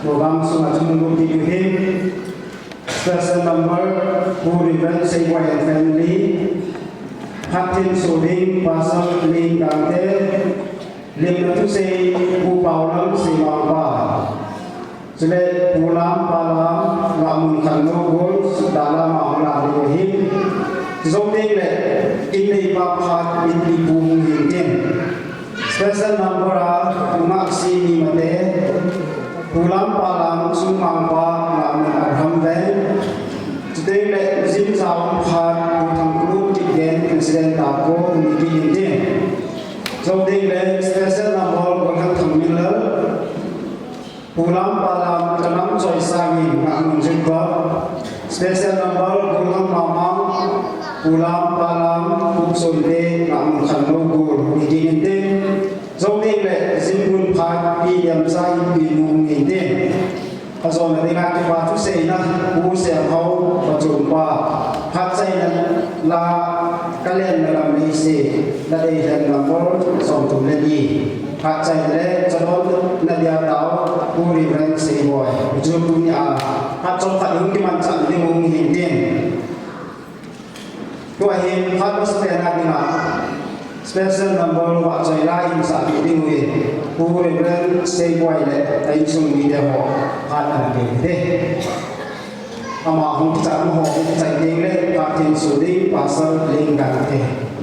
program Sumachung Him, special number who represents Seiwa and family, Patin Soding, Pasal Ling Kante, Lim Natu Sei, Pu Paulam Seiwa, Sele Pulam Palam, Lamun Kano Gol, Dalam Aulam Him, Zoming Le, Ini Papat Ini Bung Him, special number Umaksi Nimate, Pulam Palam Sumangpa Lamun Alhamdulillah. Today let Zim Sound Part Putangkulu again President Tako Niki So they let special number Wakam Miller Pulam Palam Tanam Choi Sami Namun Jengko special number Wakam Mamang Pulam Palam Puksonde Namun Kanogur Niki So they let Zimbun Part Piyam Sai Binung Niki Pasal mereka kita tu sehina usia kau berjumpa hak saya la kalian dalam Malaysia dari dalam pol somtum lagi hak saya le calon nadia tahu puri berang seboy berjumpa hak calon di macam di mungkin dua him hak bersedia lagi special number wak saya lain saat ini puri berang seboy le dari sumber dia ada deh. Ama hong kita mau kita ini patin sudi pasal lingkar deh.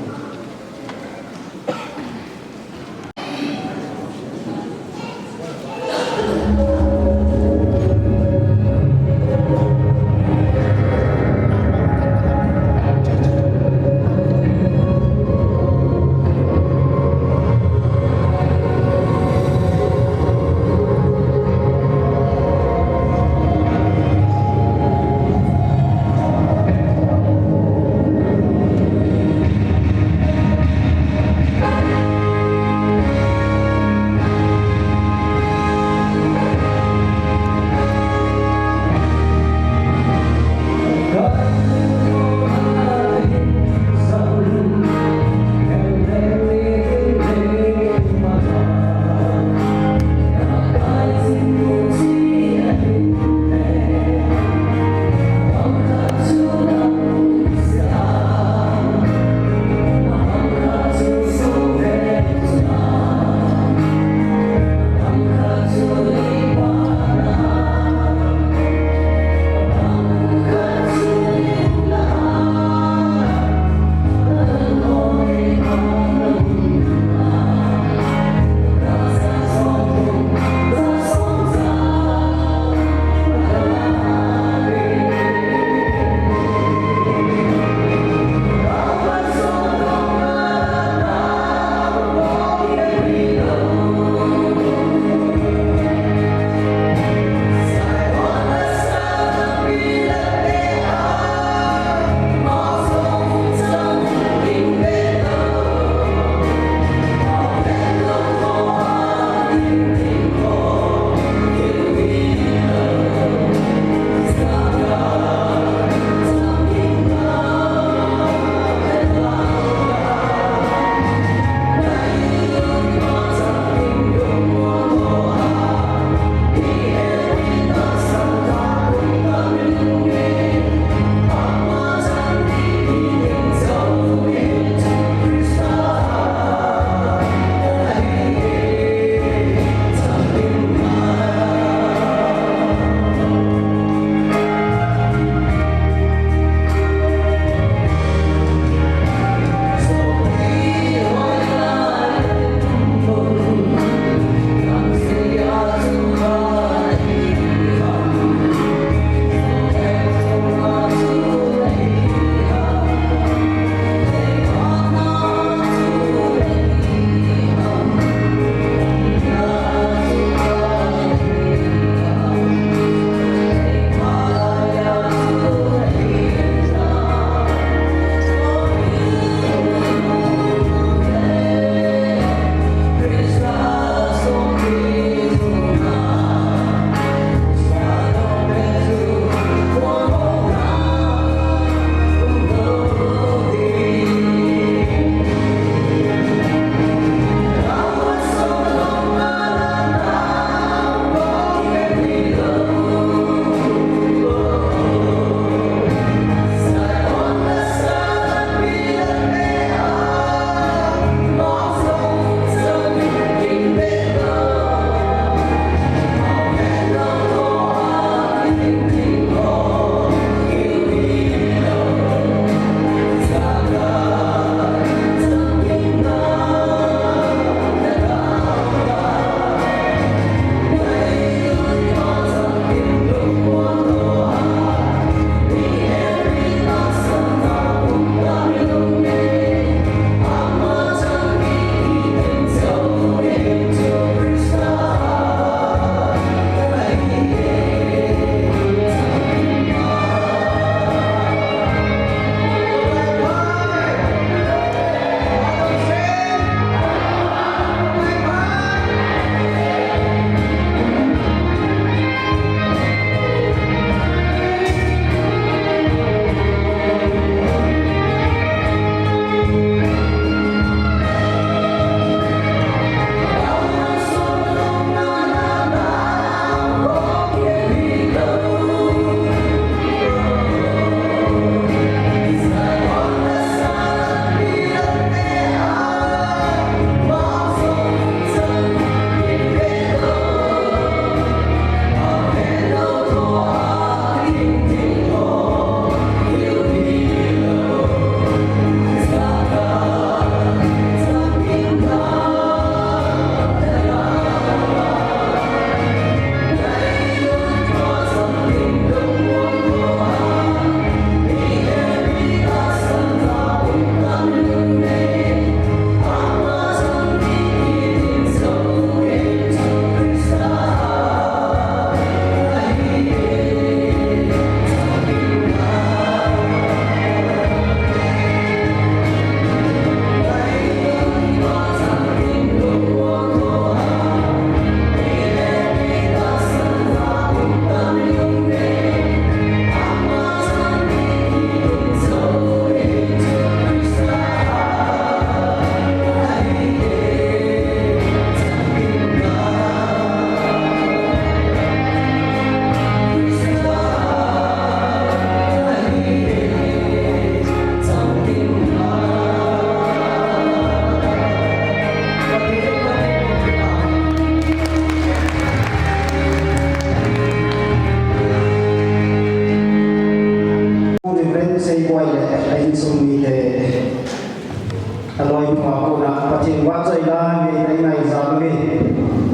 ni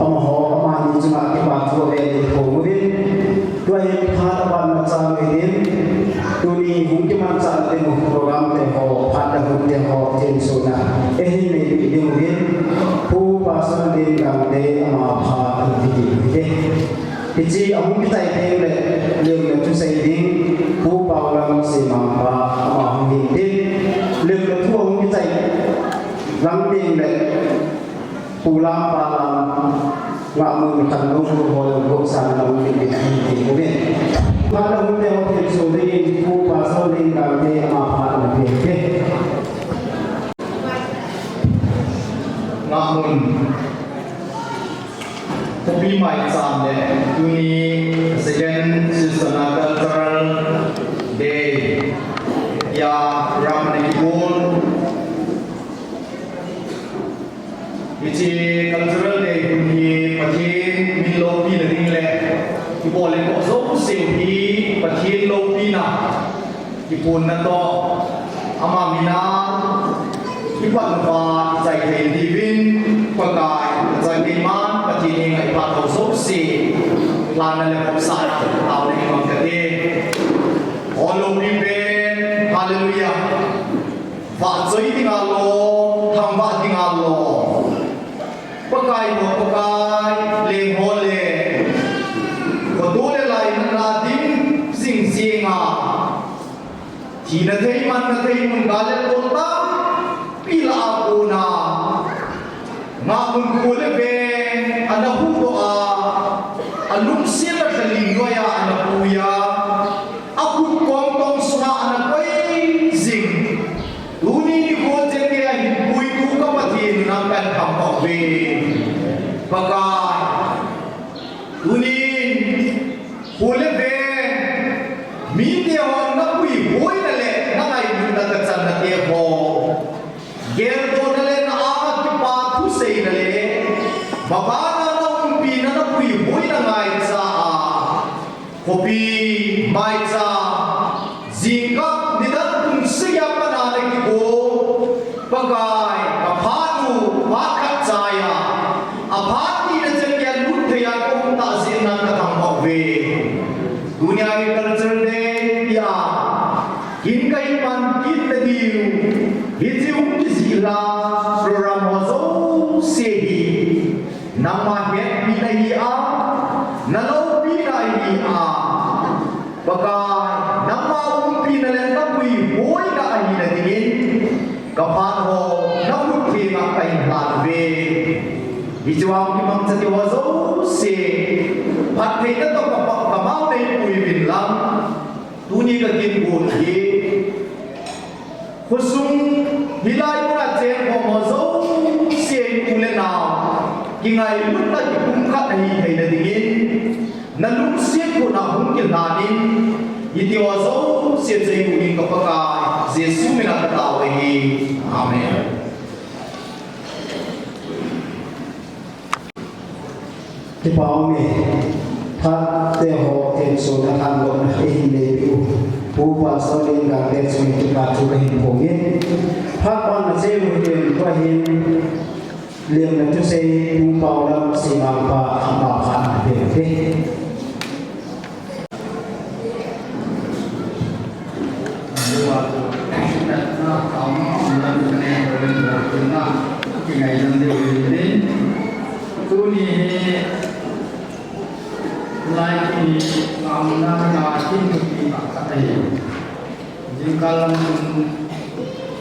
ama ho ama ni cuma ke ba tu ve ni ko ni tu ai pha ban ma cha ni tu ni hung ke man cha te mo program te ho pha da hu te ho te so na e hi ni bi ni pu pa sa ni kam te ama pha ti ti ti chi amu ki tai te le le tu sai ding pu pa lam se ma pa ama hung ni te le tu amu ki tai lam ding le pu la pa lam wa mu kan lu ho ho san lam ni ni ti mo ni pa da hu te ho te so ni pu pa sa ni kam te ama pha na pe ke nga mun Kopi mai sam le tuni second Susana Cultural Day ya Ramanekibun Ichi Cultural Day tuni pathin min lo pi na ding le ki bol le ko so sil pi pathin lo pi na ki pun na to ama mina ki pan fa chai thei di win pa kai chai di man pathin ngai pa to so si plan na le ko sa tao le ko ka de all of you ben hallelujah va choi ding a lo tham va ding a lo pa kai mo pa kai le ho le ko do le lai na la ding sing singa thi na thei man na thei mun ga le ko ta pi la ko na nga mun ko le be ana hu do a alum sil la thali no ya ana pu ya aku kom tong sma ana koi zing uni ni ko je ke a hi pui ku ka pa thi na kan kham ko be bagai uni ko le be mi te on na pui hoi na le na ngai mun na ka chan na te ho ger do na le na a ki pa thu sei na le baba na na um pi na na pui hoi na ngai cha a kopi mai cha zika ni da tum se ya pa na le ki bo bagai a pha tu pa kha cha ya a pha ti na chen ya lut the ya ko ta se na ka tham ho ve dunia ke culture de ya in kai pan kit de diu hi jiu ki sila program ho zo se hi nama het pi na hi a na lo pi na hi a bagai nama pi na le ta pui hoi na hi na dingin ka pa ho na pu thi na kai plan ve hi chuang ki mang cha ho zo se phat the na to ka ma nei pui bin lam tu ni ka kin bu hi khusung hilai na chen ho mo zo se ku le na ki ngai lu na ki kum kha nei thei na dingin na lu se ko na hum ki na nin yiti wa zo se chei ku ni ka pa ka jesu me na ka ta wa hi amen ti pao me tha te ho te so na kan lo na e le pi pu pa sa le ga te so ni ti pa tu ka hin ko ge pha pa na se lu te ko hin liam na tu se pu pa la si ma pa ma pa na pe pe wa na na ka ma na ne ro le na ki ngai nan de ni tu ni lai ki amna na tin ki pa ka ai jing kalam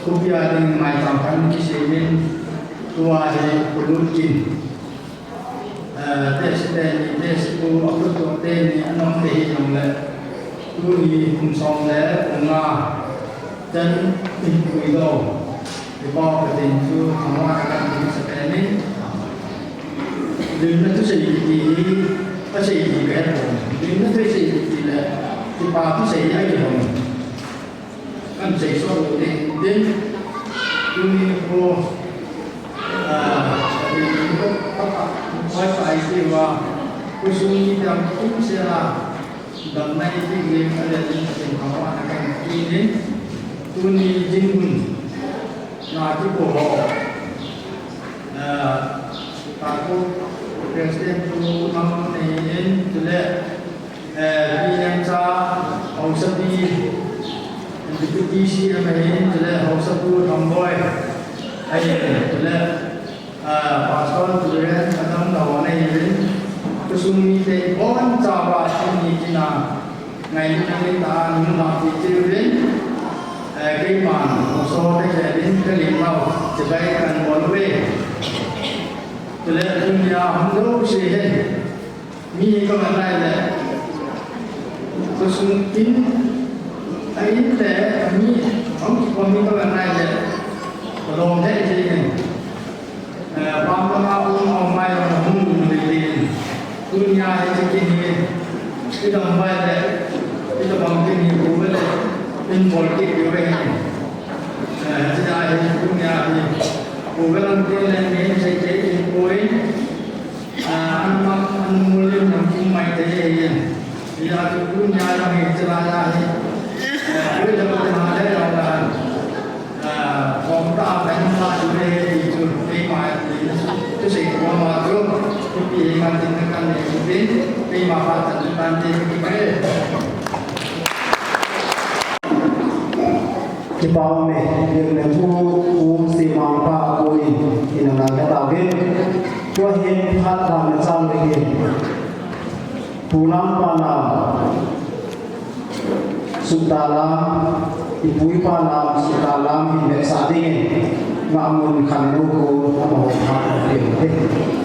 ku bia ding mai tam kan ki se ni tua de kulun kin tes ku aku tu te ni anong te nong le tu ni kum song le nga chân in kui do di ba ka tin tu amwa ka kan se te ni din na tu se di ta se di ka ho din na tu se di le di ba tu se ai ho kan se so din tu ni ko Wai phải thìว่าผู้สูงอายุจำตุ้มเสียละดังในที่เรียนอะไรนี่เป็นคำว่าในการกินนี่ตัวนี้จิงบุญนาที่โบราณ takut presiden tu mampuin jelek pinanca ausadi deputi amain jelek ausadu tamboy ai jelek pasal tulen kadang lawan ini kesumi te bon cawa ini kina ngai ni ta ni ma ti tirin cái màn một số cái sẽ đến cái điểm nào chỉ bay cần bốn về cho nên chúng ta không đâu gì hết mi có vấn đề là tôi xuống tin ấy là mi không có mi có vấn đề là lòng thế gì này bám vào ông mai là không được tiền tôi nhà hay cái gì cái đồng vai là cái đồng cái gì cũng vậy in politik juga ini. Jadi punya program yang ini saya jadi poin anak mulia yang cuma itu dia punya yang celana ini. Kita dapat ada orang kompa banyak juga itu lima itu sih gua maklum tapi macam kan ini lima pasal nanti kitaที่ป้าแม่เรื่องในผู้สีมังป้าปุยที่นั่งนั่งตาเวทตัวเห็นพัดวันจังเลยผู้นำปานาสุดาลามที่ปุยปานาสุดาลามที่เมษาดีงามุนขันลูกโอ้โหพัดเดียวเฮ้ เ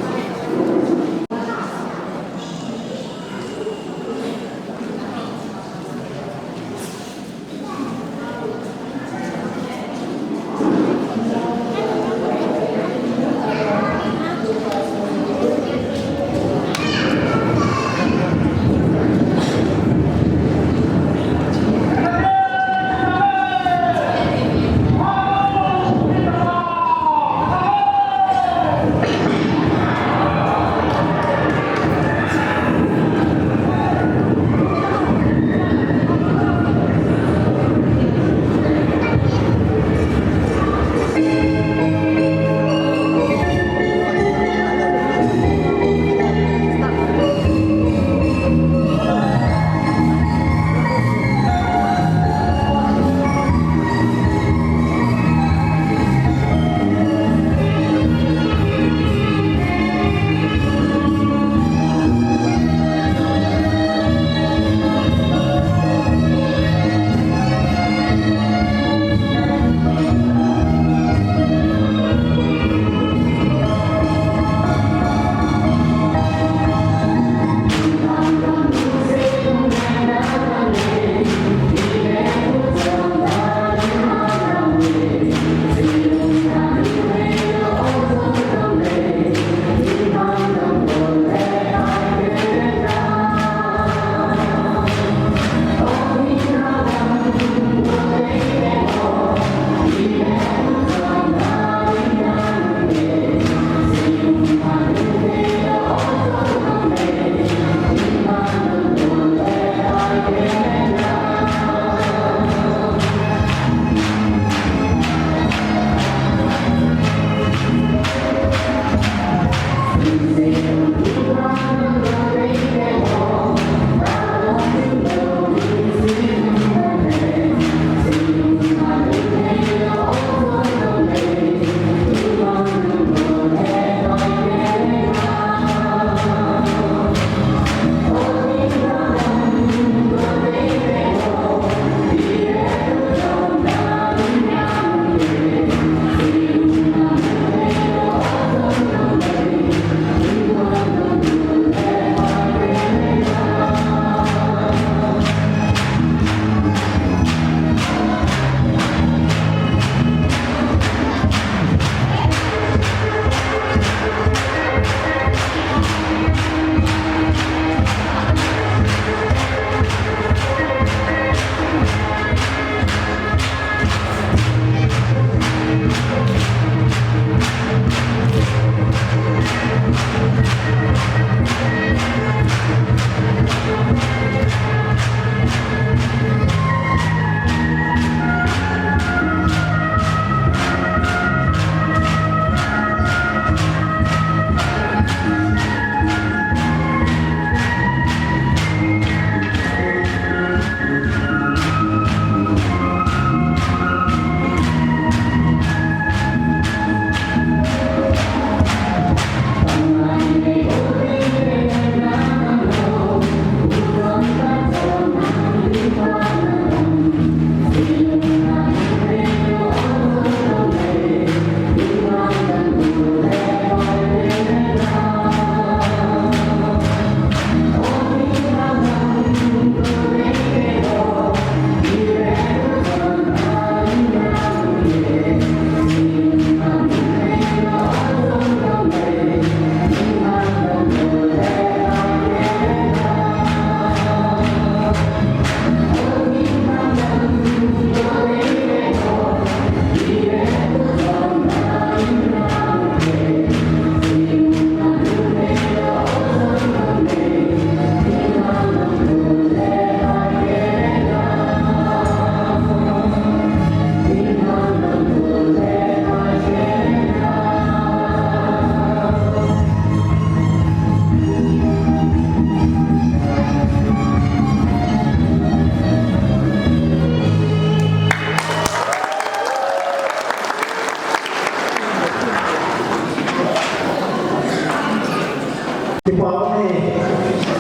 ที่ว่านี่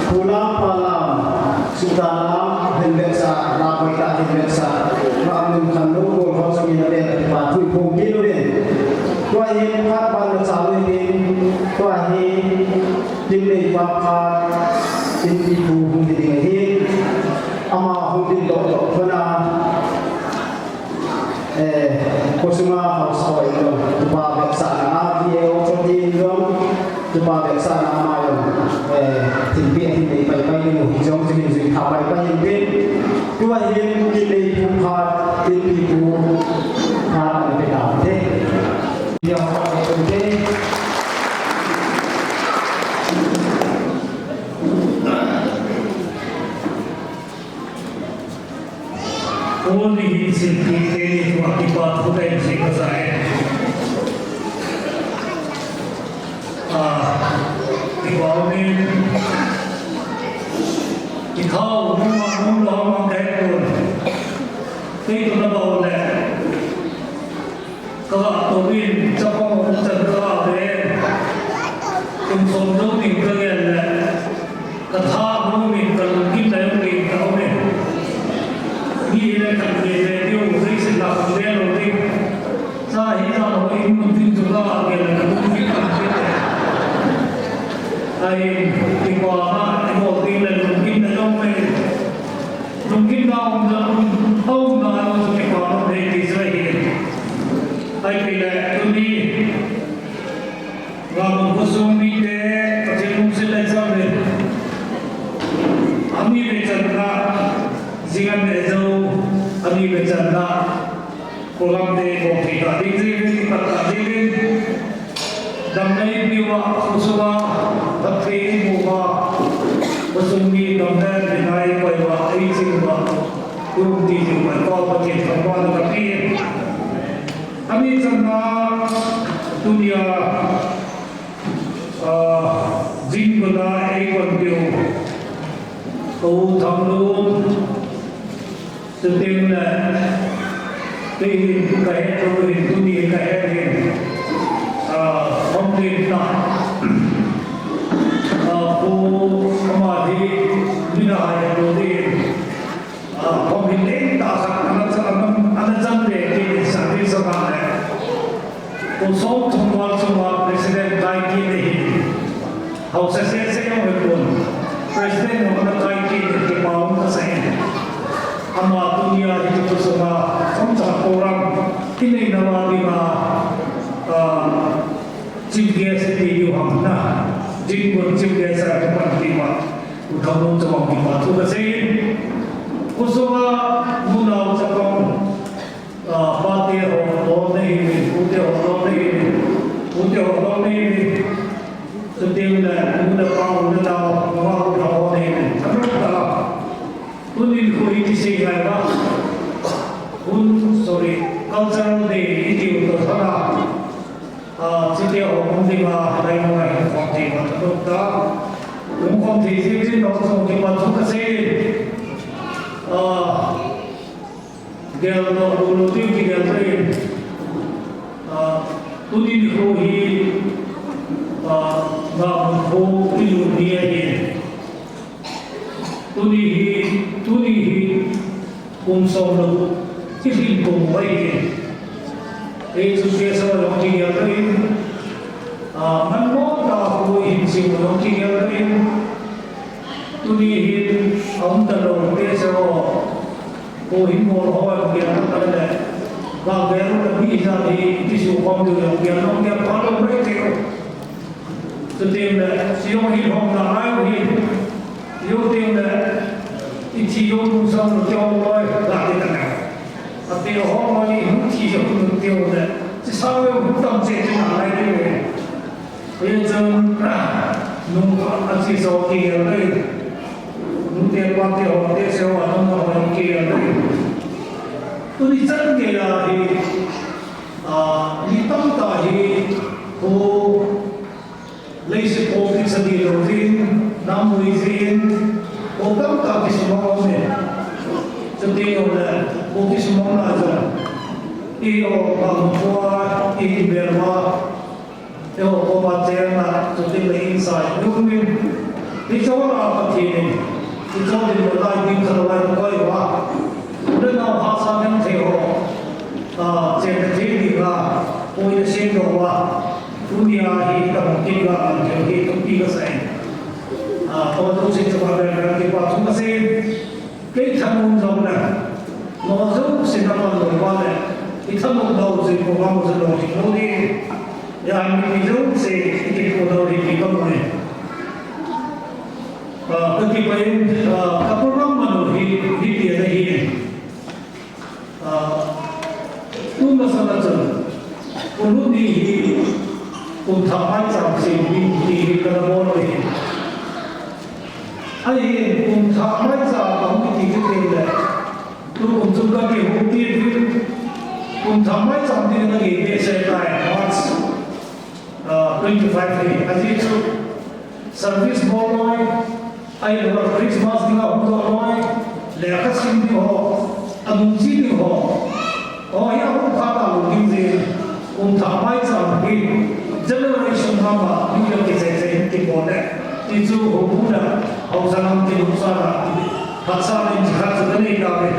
ผู้นำพลังสุดาลาเห็นเบสาลาไปตาเห็นเบสาเราหนึ่งคันลูกของเขาสมินาเดนที่ว่าทุยพงกิโลเดนตัวเองพัดบันสาวเองตัวเองจึงได้ว่าพาจึงมีผู้คงที่ดีเห็นอามาคงที่โดดพนาKusuma House itu coba bersama dia jadi dong coba bersama malam timpi pai ni hijau jadi pai ini dua yang kita buat timpi buat berbeda deh yang penting only he simply came to occupy the same side. The government, the cow, no long that one. Think about that. Go up to win, jump on the ground there. In some building, the top moving, the give them the government. He let them get the old reason of the building. So he's on the way to go again. I think I will be looking at the moment. Looking down the home now to the corner, it is right here. I feel that to me, Ram Kusumi, the Telum Selection, Ami Vechandra, Zingan Ezo, Ami Vechandra, Kolam de Bokita, Dixie, Patadin, Damnay Biwa, Kusuma, Tapi Muba, Kusumi, Damnay, Denai, Paiwa, Aizinwa, Kumti, Paiwa, Paiwa, Tapi, Ami Chandra, Dunia, Jinbala, Aikon Biu, Kau Thamlu, Setim Tin Kahet Ruin, Dunia Kahet, Omtin Na, Pu Samadhi, Vinaya Rudin, Omtin Tasak, Anazam De, Sati Samana, Usop Tumwa President Taiki Dehi, House Assessment President of the Taiki came out the same. Ama dunia itu semua semua orang ini nama lima cipta sendiri hamna jingun cipta seratus lima utama cuma lima tu kesini kusuma munau cakap pati orang ini putih orang ini setiap muda kau muda tahu orang ini terus Unin koi kisi gaya, cultural day itu untuk sana, setiap orang tinggal ada yang lain konti macam tu, konti sih orang konti macam kasih, dia dulu tu dia train, unin koi, nggak koi dunia ini. Tuni solo kifin kung bayi itu biasa orang tinggal lain manmo dah koi sing orang tinggal lain tuni antara biasa koi mor orang dia ada bagian lebih dari isu kaum tu yang orang kalau mereka setiap siang hidup nak hidup Yo tinggal itu yo musang jauh boy lagi tengah. Tapi orang ni itu yo jauh dah. Sesuatu bukan sesuatu lagi ni. Macam nunggu asyik soki lagi. Nunggu pati orang dia sewa nunggu orang kiri lagi. Tu ni jangan kira ni tangkah ko leisi kopi sedih rotin. Namun izin, orang tak semua orang setiap orang bukti semua aja. Iyo bangkuat, iyo berwa, 요 오바제나 저들의 인사이 누구민 이쪽으로 같이 이쪽으로 나이 들어가는 거예요. 우리가 화사는 되고 제가 오히려 신도와 두니아히 담기가 되게 돕기가 세. 또 신도가 되게 봐주면서 그참 운동은 너도 신도만 놀아내. 이참도 너도 공부하면서 너도 yang itu se ikut dari kita boleh. Ketika kapal menuhi dia ini, tu masalah tu, ulu di untuk macam di kalau boleh. Aye untuk macam kamu di kita, tu untuk kaki hukti, untuk macam di lagi biasa 25 as it service boy I love Christmas dinga boy lekha sim di ho anunci di ho ya ho khata lu din je tha mai sa ki generation ma ni ke se ki bo ne ti chu ho bu na ho sa nam ki lu sa na ha sa ni ji ha sa ni ka be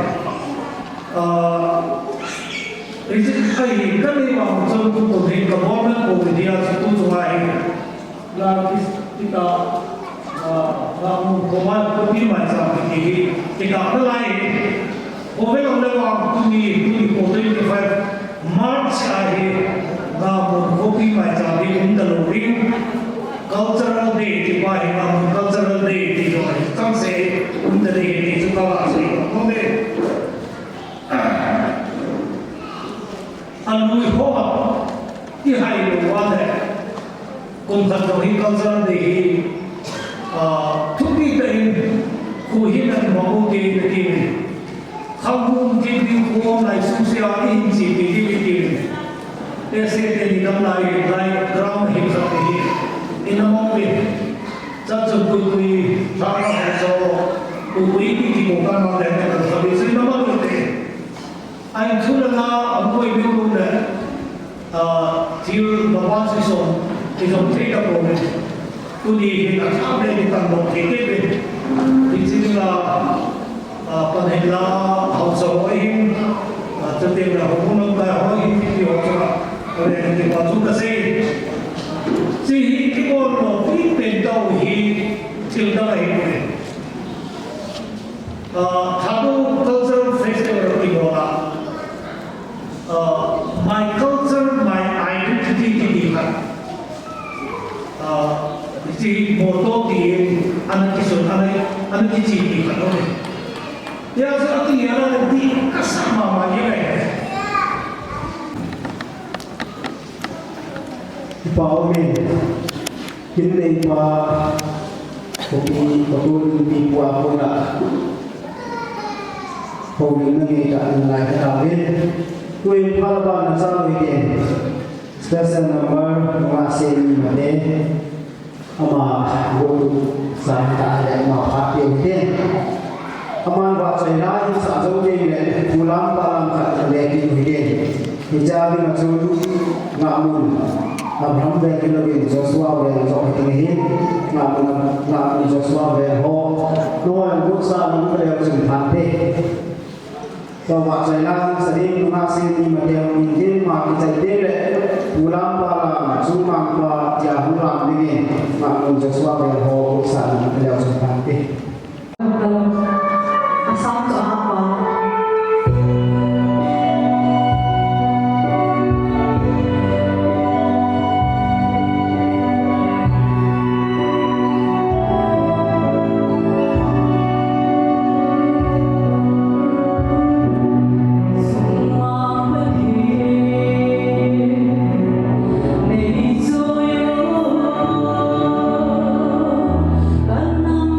is it ai ka ni ma so tu to ni ka bo na ko dia tu tu ai la kita ko ma ko ni ma sa ki kita na lai ko ve on la tu ni ko 25 March ai na mo ko ni ma sa ni un da lo ring cultural day ti ba hi na cultural day ti jo tam se un da ni ti chu ka la se ko me Anui hoa di hai lo wa de kun tha to hi culture de thuki te ku hi na mo ko ke ke kham ke di ko lai su sia in ji ke di te se te ni dam lai ground hi sa hi in a mo we cha chu ku tha na so ku ti ko ka na de na sa bi si na ma te ai thu na amoi bi lu ne til bawa si so ti so te ka ko ne tu ni na sa ble ni kan mo ke ke be ti si la pa ne la hau so oi te te na ho no ka ho hi ti ho cha ko ne ti pa tu ka se si hi ki ko no pi pe dau hi til da ai ko ne Thadu cultural festival ki ho la my culture, my identity di kan. Isi moto di anak kisun anak kecil di kan. Ya seperti yang ada di kasama macam ni. Paumin, kini pa kopi di buah pula. Paumin ni tak nilai kawin. Kui palaban sa weekend special number masih made ama go sa ta ya ma pati weekend aman ba chai lai sa zo de le pulang palang khat le ki weekend hijabi ma chu ngamun abram be ki login Joshua be jo ki ni ngamun Joshua be ho no an go sa ni le chu phan te Bawa jalan sering masih di media mungkin mak kita dele pulang palang cuma pa jahuram ini mak Joshua berho san beliau seperti asal tu apa Kanam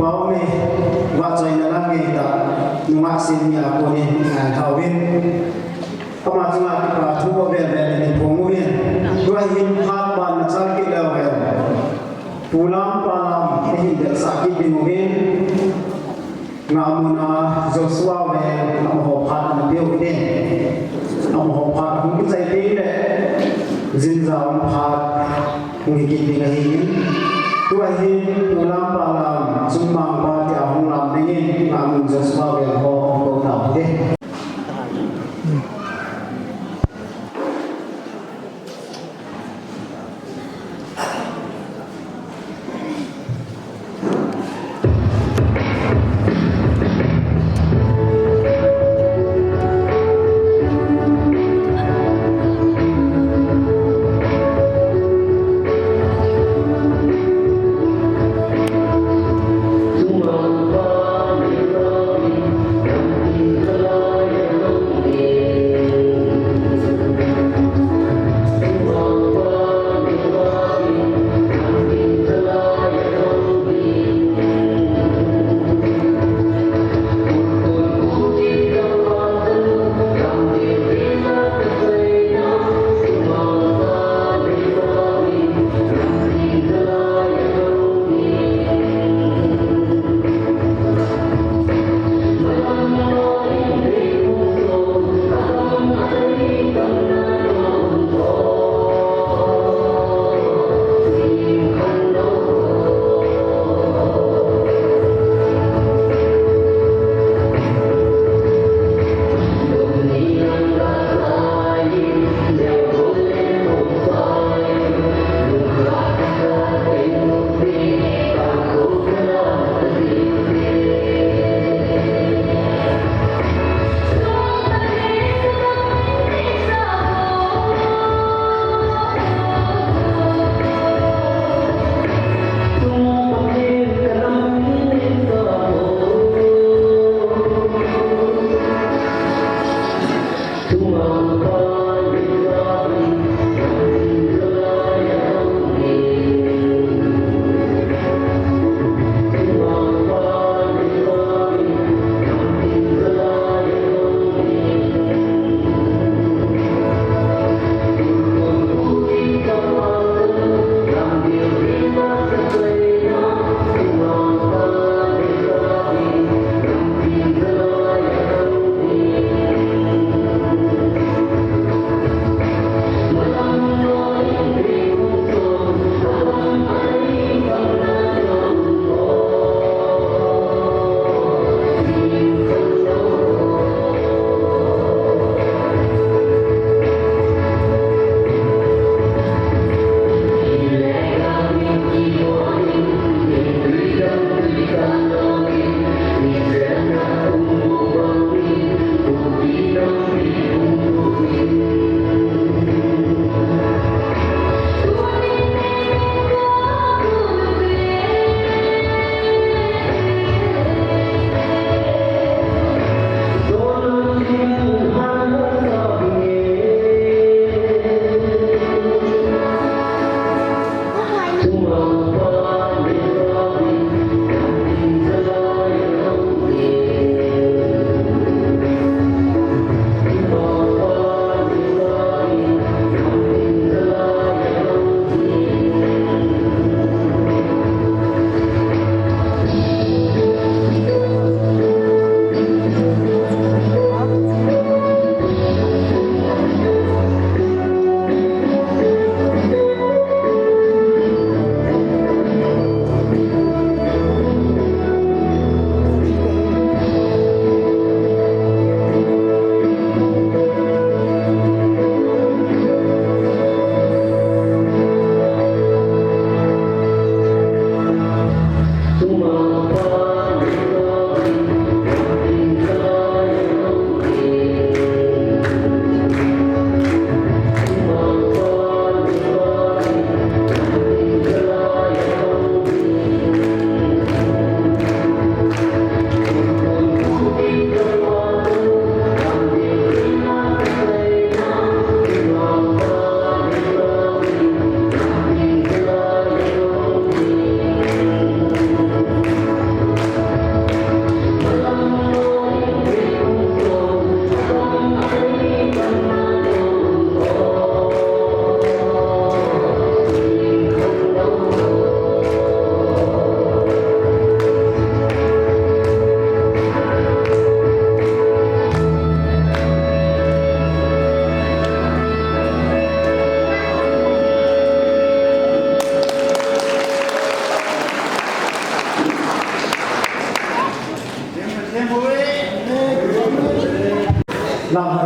bao ni wa choi na la nge ta nuwa sin ya ko ni ngai thawin ama chunga ki pra thu ba ve ve ni pongu ni dua hin phat ban na chal ki la ve tulam palam hi de sa ki bin nge ngamuna Joshua ve nam ho phat na biu ni nam ho phat hum ki chai ti le jin zaw phat ngi ki bi hi tua hi ulam palam sumang pa ti ahong lam ni ngamun Joshua ve ho ko na de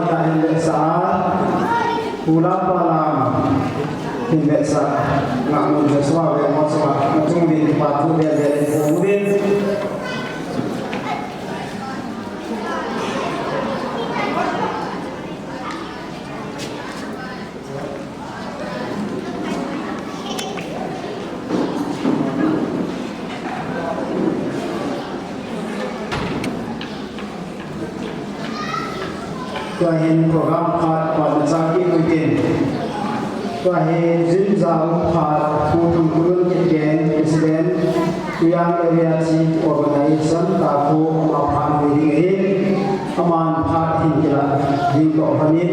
ta in le sa pula pala in le sa nga mo je swa ve mo swa chung din pa tu de de ko dinก็เห็นโปรแกรมผ่านผ่านจากที่คุยกันก็เห็นจินจางผ่านผู้ทำงานเก่งๆ President ที่ยังเรียนสิ่ง Organization ตาผู้มาผ่านวิธีนี้ประมาณผ่านหินกีฬาหินต่อพันนี้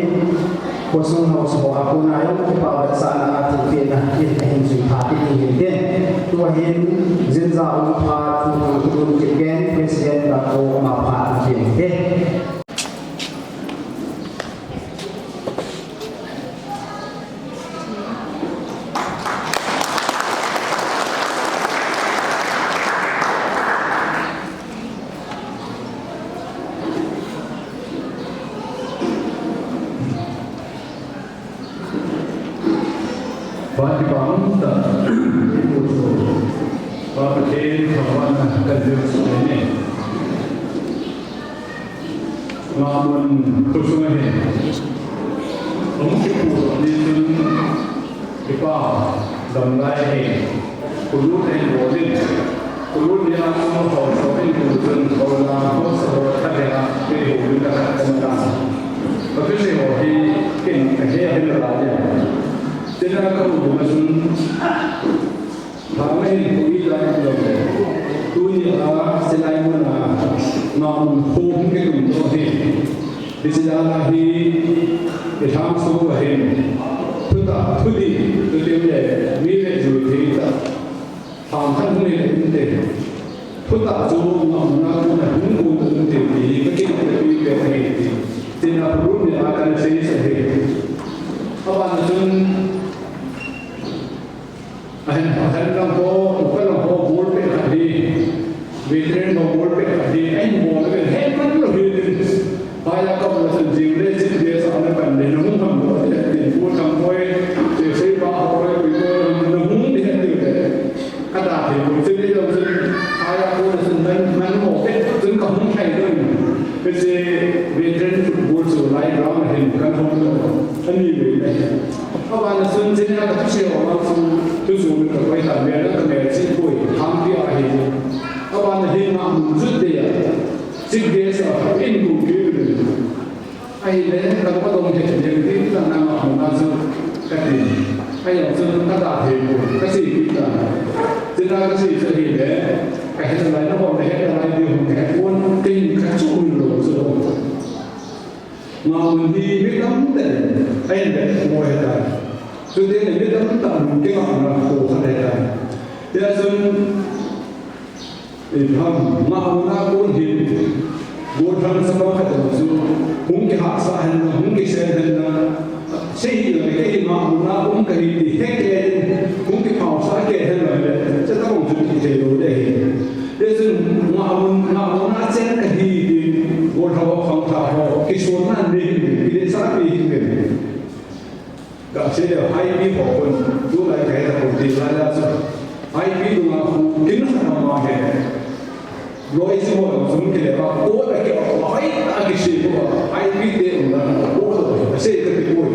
ผู้ส่งเราสมบูรณ์ผู้นายกที่ประวัติศาสตร์อาทิตย์เป็นที่เห็นสุภาพที่เห็นเด่นตัวเห็นจินจางผ่านผู้ทำงานเก่งๆ President ตาผู้มาผ่านเด่นBagi bangsa itu, bapa kita kawan kerja ini, namun khususnya mungkin itu kita damai kulit yang boleh, kulit yang mau soal kulit soal apa soal kerja itu juga kemudian, tapi seorang yang kerja yang lain. Tidak kamu masuk, kami kuih lagi lagi. Dunia selain mana, namun home kita untuk ini. Di sana lagi, di dalam semua ini, kita ni, milik juga kita. Hamkan milik kita. Kita juga nak untuk ini, kita kita ini. Tidak perlu dia akan selesai. Apa tu? Akan lampu bold pe hadi, veteran bold pe hadi, any bold pe, hey man lo hidup, bayar kau langsung jiwle jiwle sana pandai, namun kamu boleh, bold kamu boleh, sesuai bahawa itu namun dia tu, kata dia, jadi langsung bayar kau langsung man mau pe, jadi kamu hay tu, macam veteran bold solai ramai hin, kan kamu ani ni. Kawan langsung jadi nak tu langsung tu semua terkait dengan komersi koi, hampir akhir. Kawan ni nak muncut dia, sigesa ini guru. Akhirnya kalau dong jadi kita nama langsung kati. Ayat langsung kata dia, kasih kita. Jadi kasih sehingga akhirnya lain orang lain dia pun tinggi kacau dulu. Namun di Vietnam ayat semua ada. Sudah ni kita tak mungkin orang tahu ada. Dia sun, ham mahu pun hidup. Bukan sebab kata tu, mungkin haksan, mungkin sehat, sehingga kita mahu pun kehidup hektar, mungkin pausa kehidup. Kita tahu tu kita tahu deh. Dia sun mahu sen kehidup, bukan tahu kesulitan deh. Kita sahaja hidup. Gak sedih, hai bi pun, tu lagi kaya tak boleh lalu tu. Hai bi tu aku kena sama mahir. Loi semua semua kita apa, oh lagi hai tak kisah pun. Hai bi dia orang, oh saya ketipu.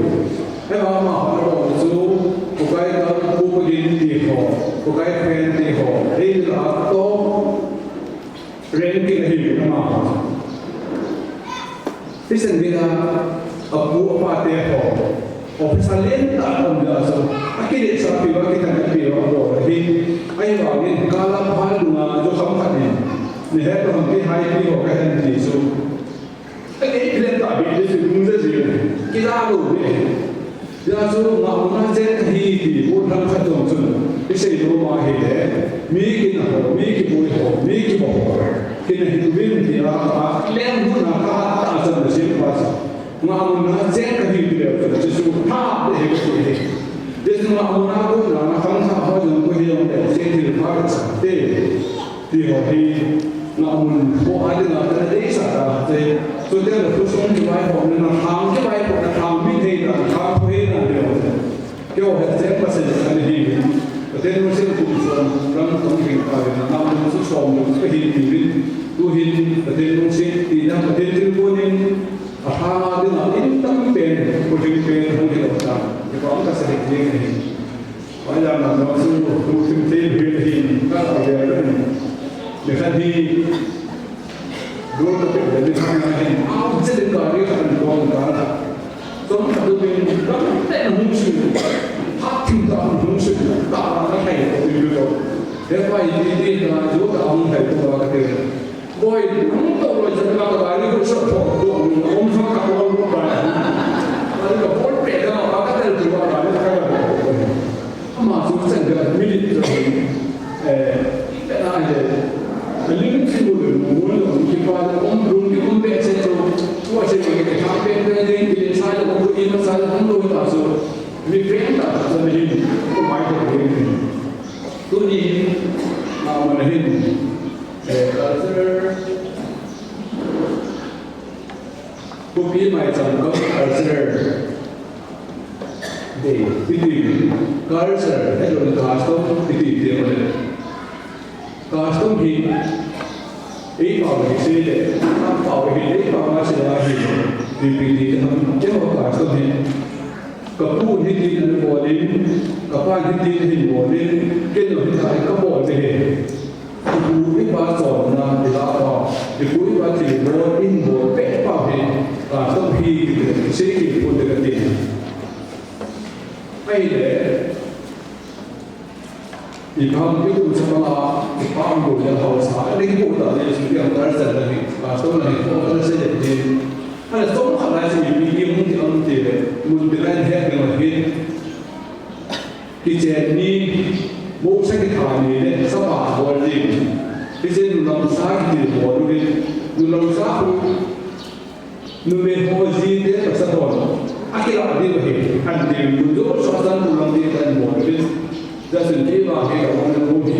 Mama orang tu, bukai tak bukan dia ho, bukai pen dia ho. Ini atau ranking hidup nama. Listen bila abu apa dia ho. Officer lain tak ada so. Akhirnya sapi bagi kita pilih orang ini. Ayah bagi kalau hal dua tu sama ni. Ni tu mungkin hari ini orang ini so. Ini tak boleh sebut saja. Kita lalu ni. Dia so nak jadi hidup bukan kata tu. Ini rumah hidup. Miki boleh ho, miki boleh. Kita hidup ini dia lain guna kata asal siapa. Mengamun jadi hidup sesuatu tak boleh. Jadi mengamun aku nak faham apa yang kau yang jadi hidup dia. Dia mengamun kau ada nak ada desa. ส่วนเรื่องผู้ทรงที่ไว้ผมในทางที่ไว้ผมในทางวิธีการทางผู้เห็นเดียวเกี่ยวกับเส้นประสิทธิ์การดีประเทศนู้นเส้นกลุ่มส่วนรัฐต้องถึงไปนะนำมันสุดสมก็เห็นดีวิดูเห็นประเทศนู้นเส้นตีนั้นประเทศที่คนนึงอาหารดึงอันนี้ตั้งเป็นผู้ที่เป็นผู้ที่เราทำที่ความกษัตริย์ยังไงว่าอย่างนั้นเราสู้ดูถึงที่เห็นก็เอาเรื่องในขั้นที่ดูตัวเป็นในทางนั้นเอาเส้นการเรียกกันกองการสมกับตัวเป็นรัฐแต่หุ่นสื่อพักถึงตอนหุ่นสื่อตาไม่ให้ตัวอยู่ตัวเดี๋ยวไปดีๆนะดูแต่เอาให้ตัวกันเลยบ่อยทั้งตัวเลยจะมาตัวนี้ก็ชอบตัวผมชอบกับตัวรู้ไปแล้วก็พูดเปรี้ยวเราก็จะถือว่าเราไม่ใช่แบบมาสุดเส้นเดือนมิลิตรเป็นอะไรลิ้นที่ดูดูมันคิดว่าผมรู้ที่ผมเป็นเส้นตรงว่าเส้นที่ทำเป็นเรื่องที่ใช้แล้วผมอินมาใช้ทั้งโลกต่อสู้มีเพียงแต่จะไม่เห็นก็หมายถึงเรื่องตัวนี้มาวันนี้ผู้พิมพ์จำก็culture เด็กพิธี culture ให้เราดูการต้องพิธีเดียวเลยการต้องพิมพ์อีกฝ่ายสิ่งเดียวทั้งฝ่ายพิธีอีกฝ่ายสิ่งอะไรพิธีทำเจ้าการต้องพิมพ์กับผู้พิธีนั้นบริณกับฝ่ายพิธีที่บริณเกี่ยวกับใครก็บริณผู้ที่มาสอนนำเวลาต่อผู้ที่มาถือโบอินโบเป๊ะเปล่าเห็นการต้องพิธีสิ่งที่ควรจะติดไม่เลยอีกคำที่คุณสมณะฟังดูจะเข้าสายเรื่องพูดต่อในสิ่งที่เราได้สัญญาณการต้องในข้อนั้นเสียจริงถ้าต้องทำอะไรสิ่งมีเกี่ยวกับที่อันเดียวมันเป็นเรื่องแค่เรื่องเห็นที่เจนนี้บุคคลที่ทำนี้เนี่ยสบายบริสุทธิ์ที่เจนนุ่มสาวที่บริสุทธิ์นุ่มสาวนุ่มเป็นหัวจีนเนี่ยสะท้อนอากิระดีกว่าเห็นอันเดียวดูดูชอบนั้นนุ่มดีกันบริสุทธิ์จะสิ่งที่ว่าให้กับวันนั้นรู้ดี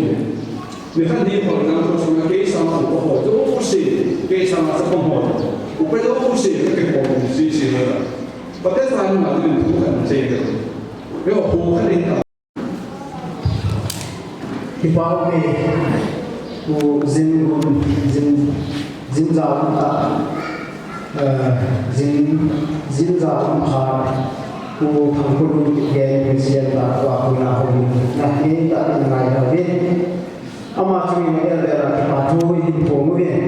ในขั้นที่คนนั้นคนสมัยเกี่ยวกับผู้คนจะรู้สิ่งเกี่ยวกับสังคมอุปนิสัยสิ่งที่เป็นคนสิ่งสิ่งนั้นประเทศไทยมันเป็นผู้กันเองเรียกว่าผู้กันเองที่พ่อแม่ผู้จินจาวจินจาวพาผู้ทำคุณเกี่ยวกับเสียงตาว่าคุณอาคนนักเรียนตัดยังไงเราเรียนอามาช่วยในเรื่องที่มาช่วยผมเรียน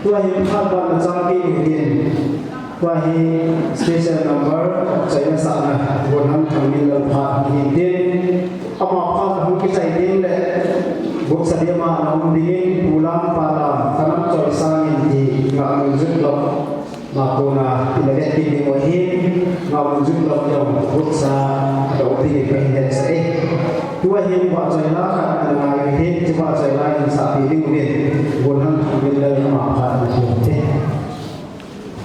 ตัวเองข้าบ้านจำปีเรียนว่าให้ special number ใช้ภาษาบนนั้นทำมีเราพาเรียนเด่นอามาพาทำกิจเด่นเลยบุกเสียมาน้องดีผู้ล้ำปาลาขณะจอยสร้างที่งานจุดหลอกมาโกนาที่เราได้ที่วันนี้งานจุดหลอกยองบุกษาดอกที่เป็นเด็กเสียตัวเองว่าจอยละกันงานเห็นที่ว่าจอยละin sapi ringgit bulan bila makan itu.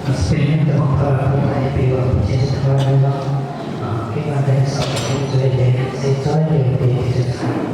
Aspirasi demokrat mengenai pilar percetakan kita ada satu sesuai dengan disesuaikan.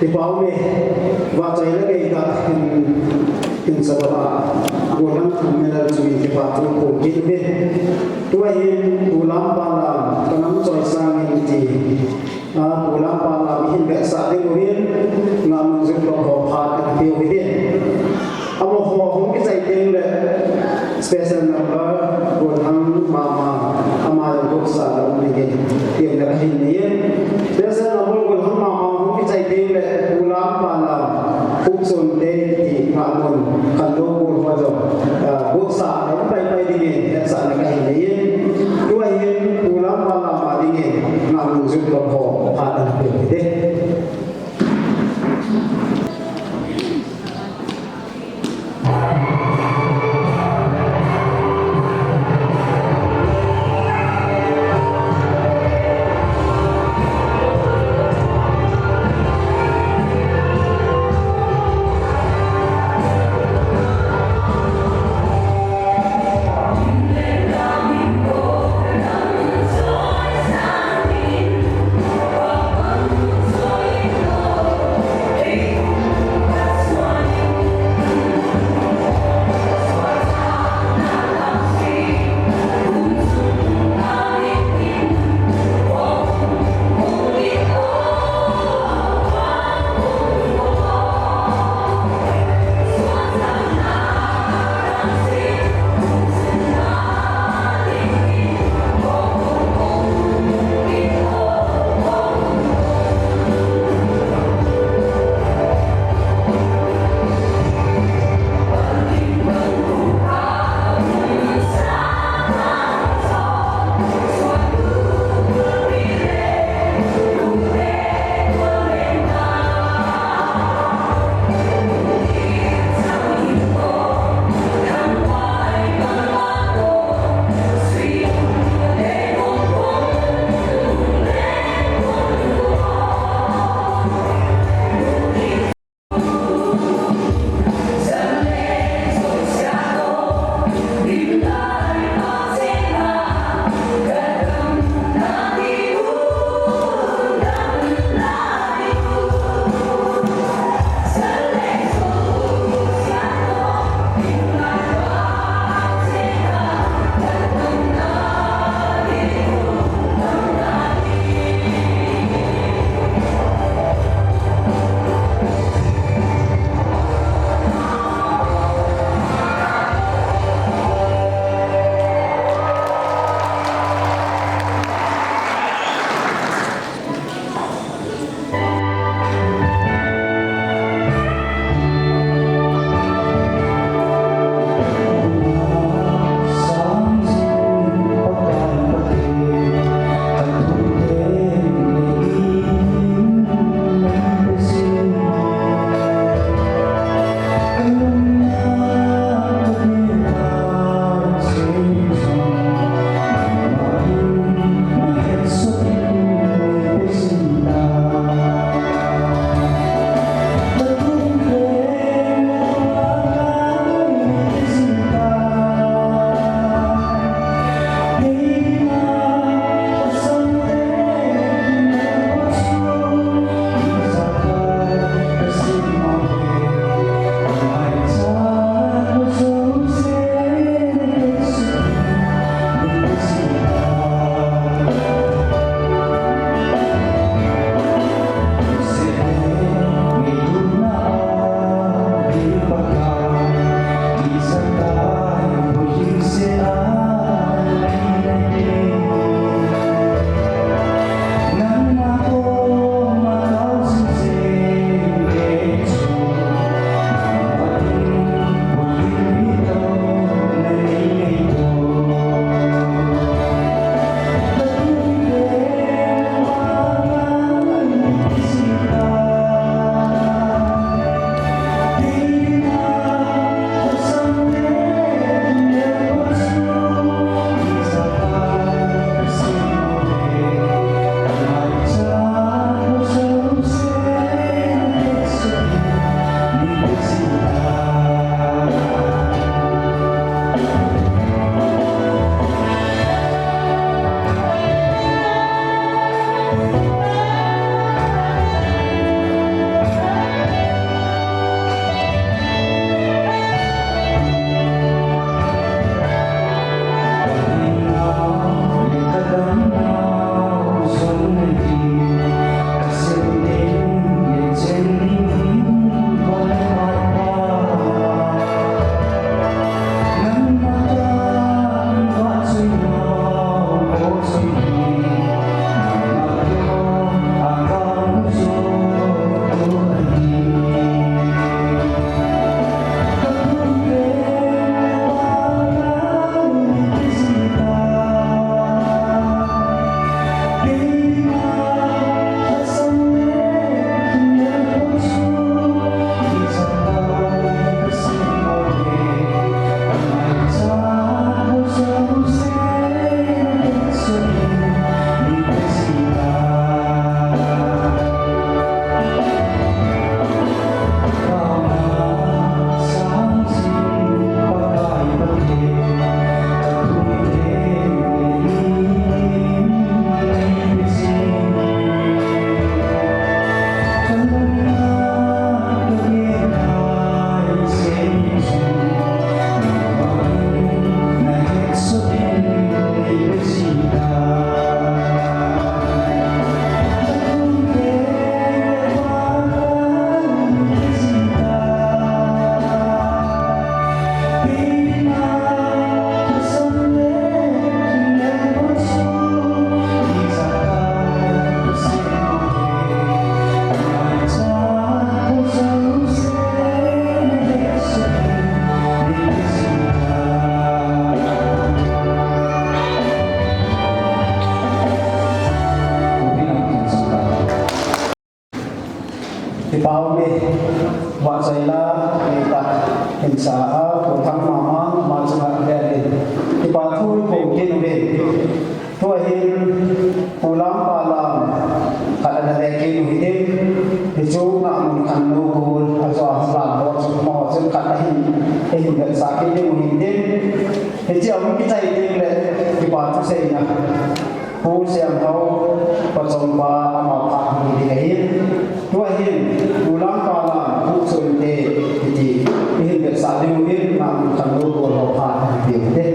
ที่เป้าเมว่าใจแล้วก็อีกถึงสบายบุรังทำให้เราชีวิตที่ปาทุกคนกินเบ็ดตัวเองบุรังปาลามกำลังจอยสร้างเงินจีบุรังปาลามหินเบสาเดโกเรียนงานมุงเราขอพากันเที่ยวไปเรียนเอามาขอผมก็ใจเต็มเลย special number บุรังมาอามาบุษาเราไม่เห็นเพียงแต่หินนี้ special number บุรังมาผมก็ใจเต็มเลยบุรังปาลามคุกส่วนเดที่งานมุงคันโลกุลว่าจะบุษาเราไปดีแต่สารก็เห็นนี้ด้วยเห็นบุรังปาลามมาดีงานมุงเราขอพากันเที่ยวไปเรียน ที่เปล่านี่ว่าใจละในตัดเห็นสาคนทำมาสมัครแดนที่ป่าทุยผมกินเองทั่วหินปูล้ำปลาล้ำขัดอะไรกินหินที่จูงมันขันนูกูลอาจารย์หลังบอกจุดหมอจนขัดหินกันสักกินหินเด่นที่เจ้าไม่ใจจริงเลยที่ป่าทุเสียนะผู้เสียงเขาผสมบาอามาพาหินที่หินทั่วหินปูล้ำปลาล้ำผู้สุนเตที่หินกันสักกินหินมันขันนูกูลเราพาหินเด่น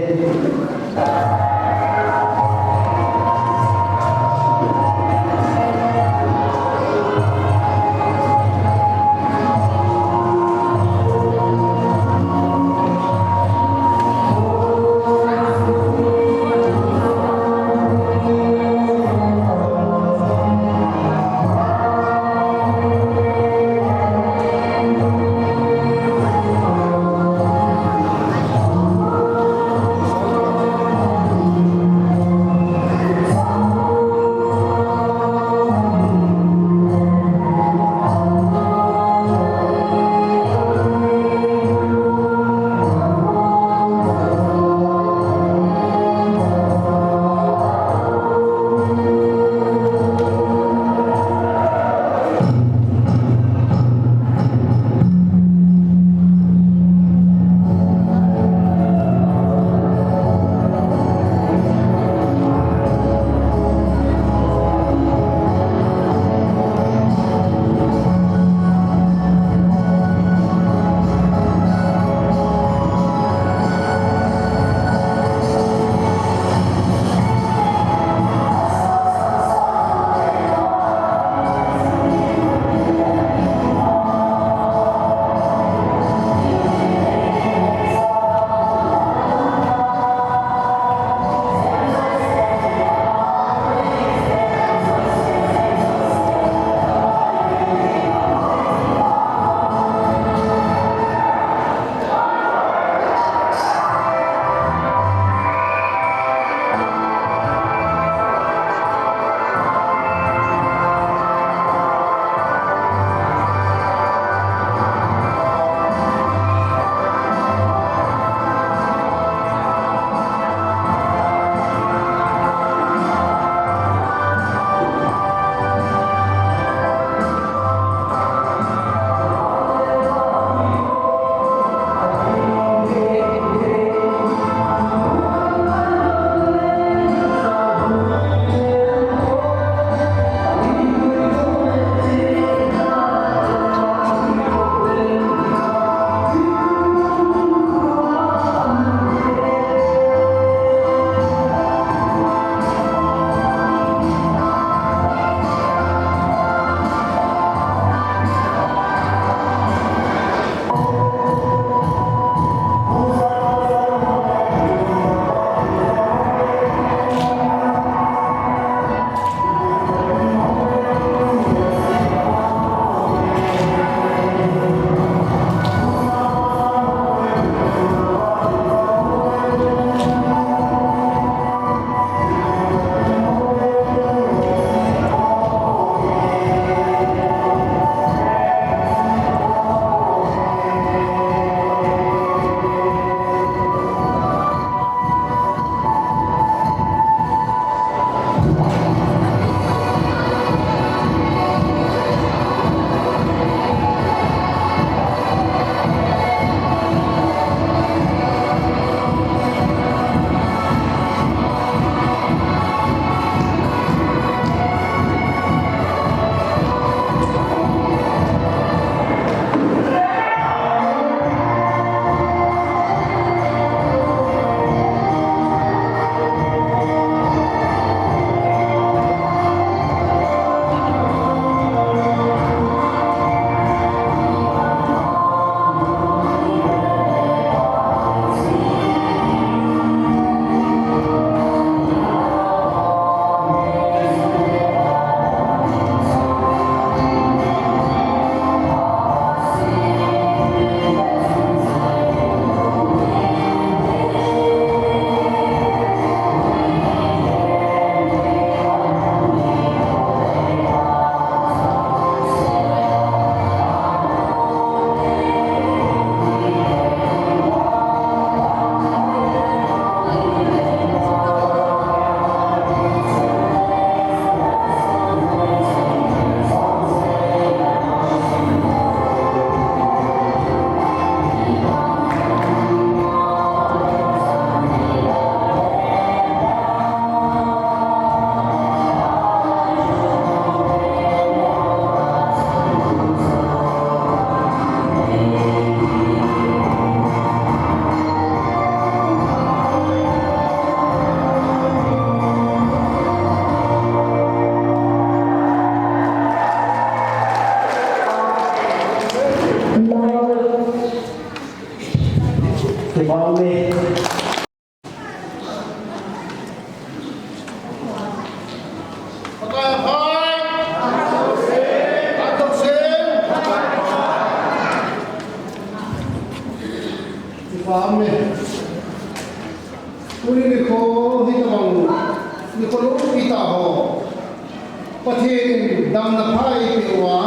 ประเทศดำนับให้เกี่ยวว่า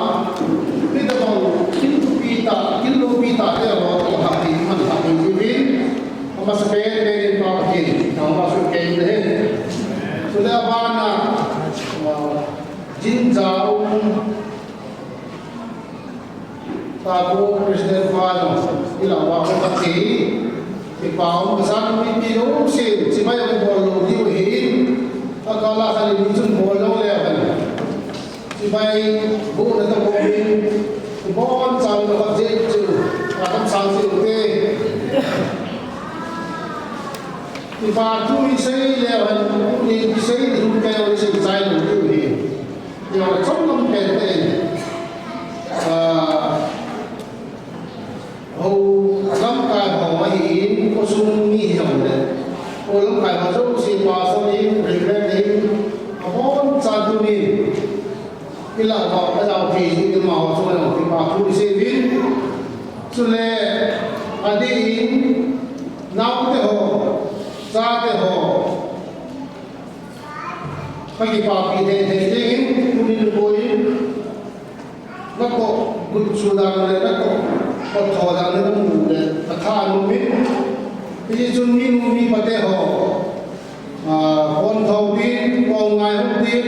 ไม่ต้องกินปีตาเดียวเราทำดีมันทำดีชีวิตมาสเปนเป็นมาประเทศเรามาสเปนเลยสุดท้ายบ้านน่ะจินเจ้าตาโก้คริสเตียนฟ้าเนาะที่เราว่าเป็นประเทศที่ป่าวภาษาไม่มีโน้ตสิ่งที่ไม่ต้องบอกโลกที่ว่าเห็นถ้าเขาลาคาริมิจุนบอกโลกแล้วกันที่ไปบูนต้องบอกมีบอนจังกับเจ้าจู่อาต้องสั่งสิ่งเดีที่ฟ้าทุยใช้แล้วกันนี่ใช้ทุกแก้วใช้ใจหนุนอยู่นี่ที่เราชอบน้ำเป็นเองเอาร่างกายของมันเห็นก็สุ่มมีเหตุเลยโอ้ร่างกายมันสุ่มสีฟ้าสมิงเรื่องนี้บอนจังตุนีที่เราบอกว่าเราที่ที่มาเอาส่วนของที่มาพูดเสียวินสุดเลยอดีตน้ำเตะหัวซาเตะหัวไปกี่ปาปีเตะเตะเตะคุณนี่ดูยแล้วก็กุศลดังเลยแล้วก็พอทอดังเลยต้องดูเลยแต่ถ้านุ่มที่จุนมีประเทศหัวคนทองดินกองไงหุ่นดิน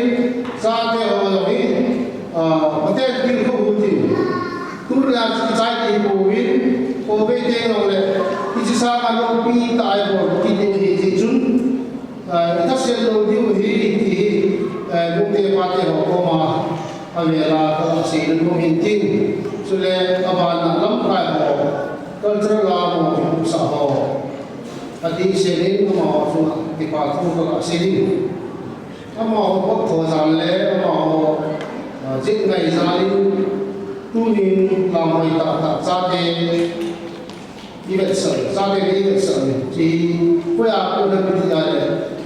ซาเตะหัวอย่างนี้ประเทศที่เขาพูดถึงทุกเรื่องที่ใช้ที่โควิดเองเราเลยที่สร้างมาลงปีตายหมดที่ดูที่จุนถ้าเสียลงที่ที่ลูกเทพาเทหอกมาเวลาเขาสิ่งนู้นหินทิ้งสุดเลยอาบานล้ำกายหอกก็จะลาหมดสาวอดีตเสรีมาสุนัขที่ป่าทุ่งก็เสรีถ้ามาพบโทรศัพท์เลยมาจิตใจสาลิตุนินลำไม่ตัดซาเตอีเวสซาเตอีเวสที่พยาพูดถึงที่อะไร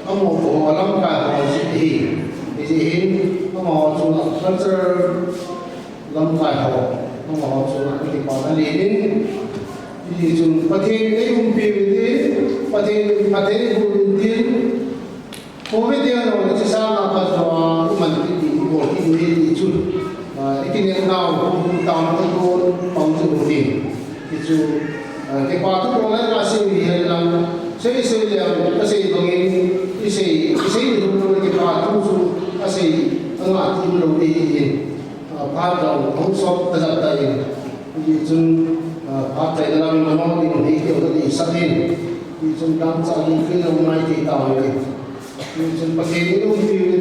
อาโมโหลำกายของสิทธิที่อาโมสุนัขก็จะลำกายของอาโมสุนัขที่ป่านั่นเองที่จุนประเทศในหุ่นปีวิธีประเทศหุ่นดินโควิดเนี่ยเราจะสร้างมาเพราะว่ามันที่ดีกว่าที่ดีจุดที่เนี่ยเราตามตัวปังจุดดีที่จุดที่ป่าทุกคนเลยราศีมีเฮลังเสียเลยก็เสียตรงนี้ที่เสียทุกคนที่ป่าทุกคนก็เสียตั้งหลายที่เราดีผ่านเราทั้งสองตลอดเลยที่จุดผ่านใจเรามีมโนดีที่เกี่ยวกับดีสักนิดที่จุดการสร้างขึ้นเราไม่ติดต่อเลยJun pakai itu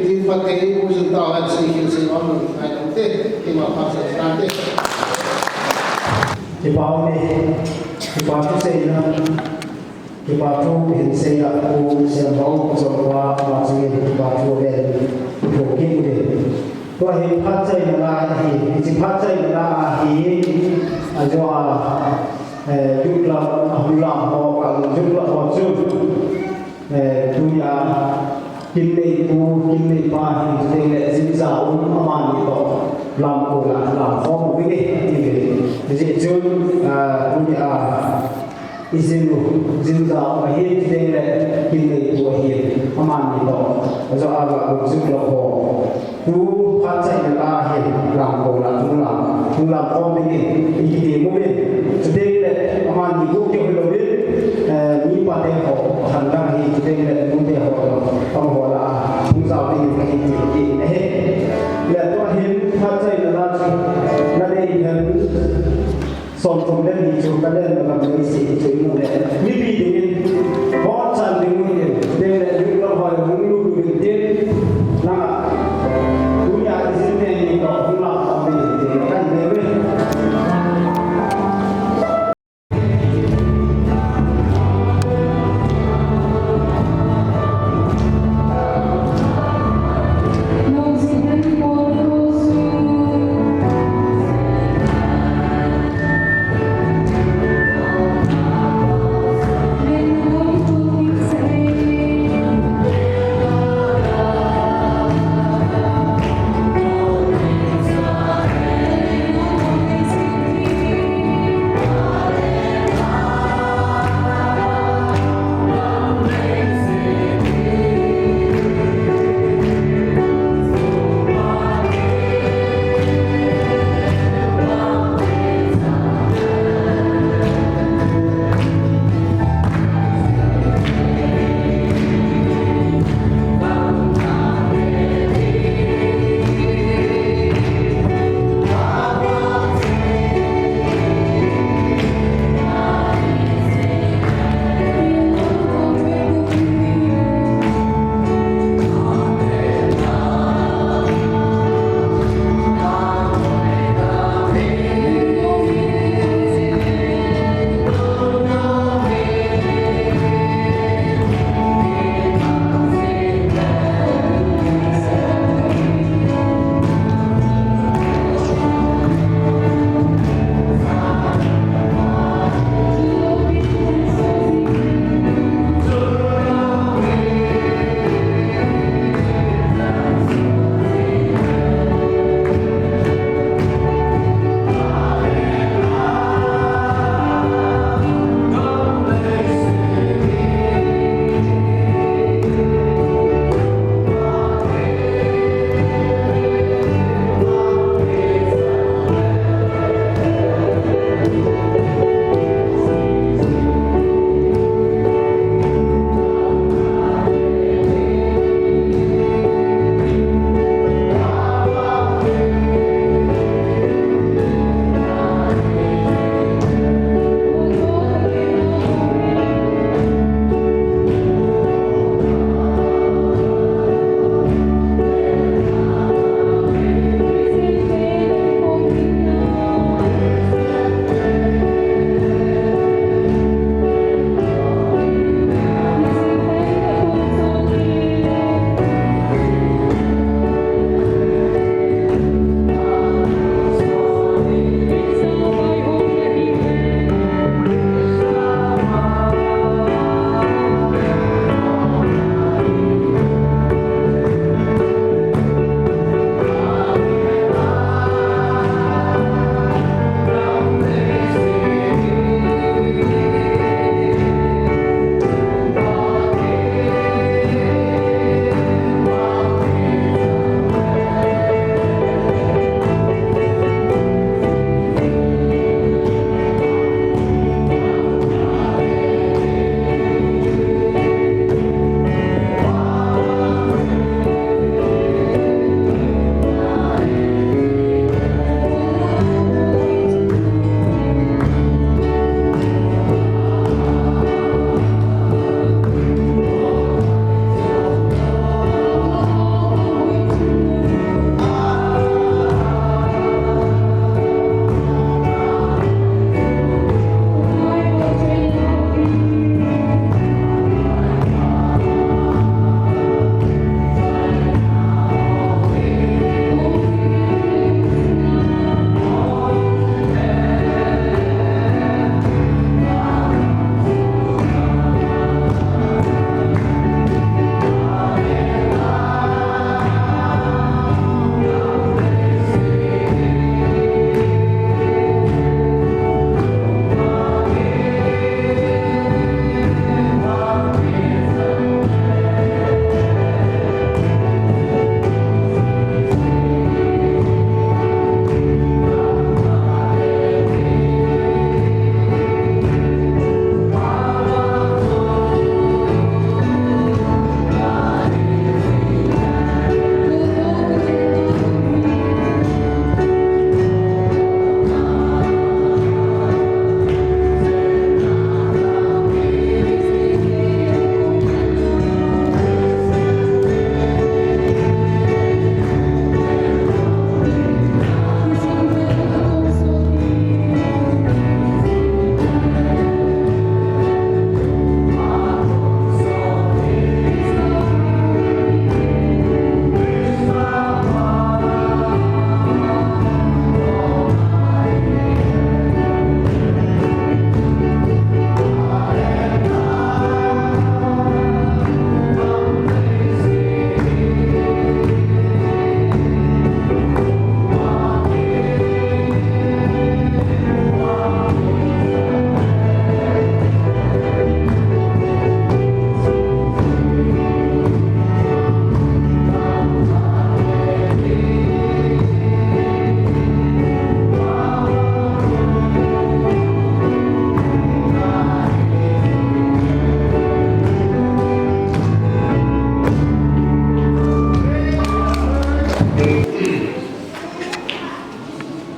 di pakai itu jun tahu sedikit selalu ada tu terima kasih nanti. Kita tu saya kita tu hen saya aku saya mau coba masuk kita tu ber mungkin deh. Kau hen pasai mana hi, si pasai mana hi, aja jumlah ahulah orang jumlah orang punya kimei pa hi le sinza amani to lam ko la khom bi ni ji jun punya izinu jinza hi le kimei ko hi amani to zo aga ko jun lo ko tu phachai la hi lam ko la tu lam khom bi ni ji mo bi le amani ko ke lo bi ni pa te ko handa hi le mu te hoต้องหัวละผู้สาวที่อยู่ในที่นี้และตัวเห็นพระเจ้าอยู่นั่นเองนั้นส่งตรงเล่นดีจูกันเล่นกับมีสิ่งที่มุ่งเล่นมีปีเดียวพอจันทร์ดึงมือเดินเล่นยุ่งละครมุ่งลูกดูเด่นนะทุกอย่างที่เด่นนี่ก็มุ่งละทำดีกันเด่น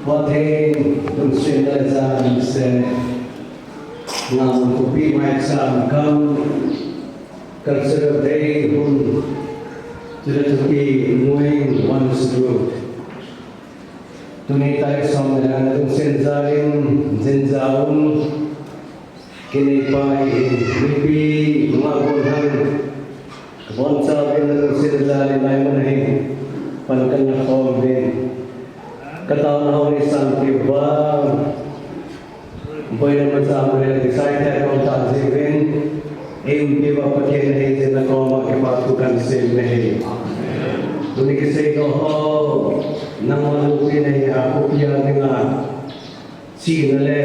What he considers as now to be my son come consider they who to be knowing one's truth. Tunay tayo sa mga natong senzarin, zenzaon, kinipay, lipi, mga gulhan, kabon sabi natong senzarin ay manahin, pankan na COVID. Kataon na ako ni Santi ba, boy naman sa amin, excited ako tansipin, hindi ba patyan na hindi na ko makipatukan sa ilahin. Tuni kasi ko nang malupi na ako piya nga sinale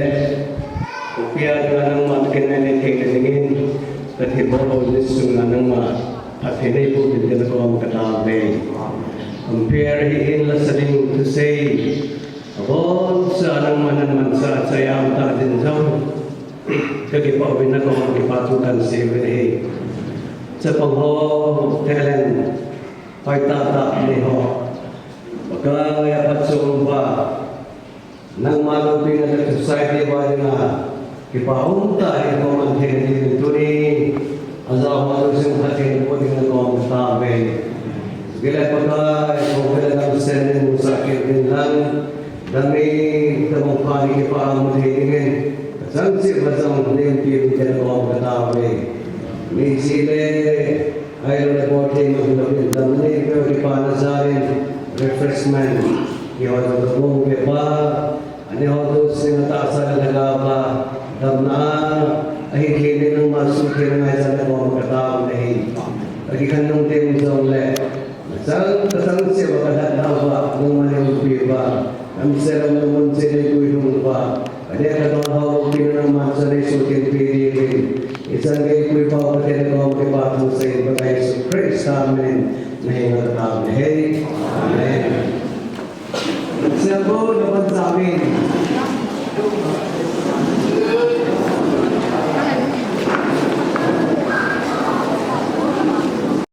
piya nga nang matkinane kailaningin kasi bolo nisu nga nang patinay po din ko ang katabi. Compare in listening to say all sa anong manaman sa sayang tatin zone kaya pa na ko makipatukan sa ilahin sa pagho talent Pai tata ni ho, bagay at sumba nang malupi na society ba nga kipaunta ay ko man hindi tuni azaw malu sing hatin po din ko tabe gila pagka ko gila ng senen musakit din lang dami tamong pani kipaamon hingin sansi bazang din piyo din ko tabe ni sile Ayon reporting of the Dominic Panazarin refreshment. Iyon ang mong bepa, aniyon doon sinatasa na nagapa, damna, ay hindi ng masukin na isa na mga katawag na hindi. Agikan ng team zone le. Kasang siya makadatawa ng maniyong piba. Ang sarang naman sila kuyong pa. Kaya katawag ng mansa na isukin pili. Isang gay kuy pa pati na mga kipatong sa iyo bagay sa Christ. Amen. Nahingat namin. Hey. Amen. Siya po naman sa amin.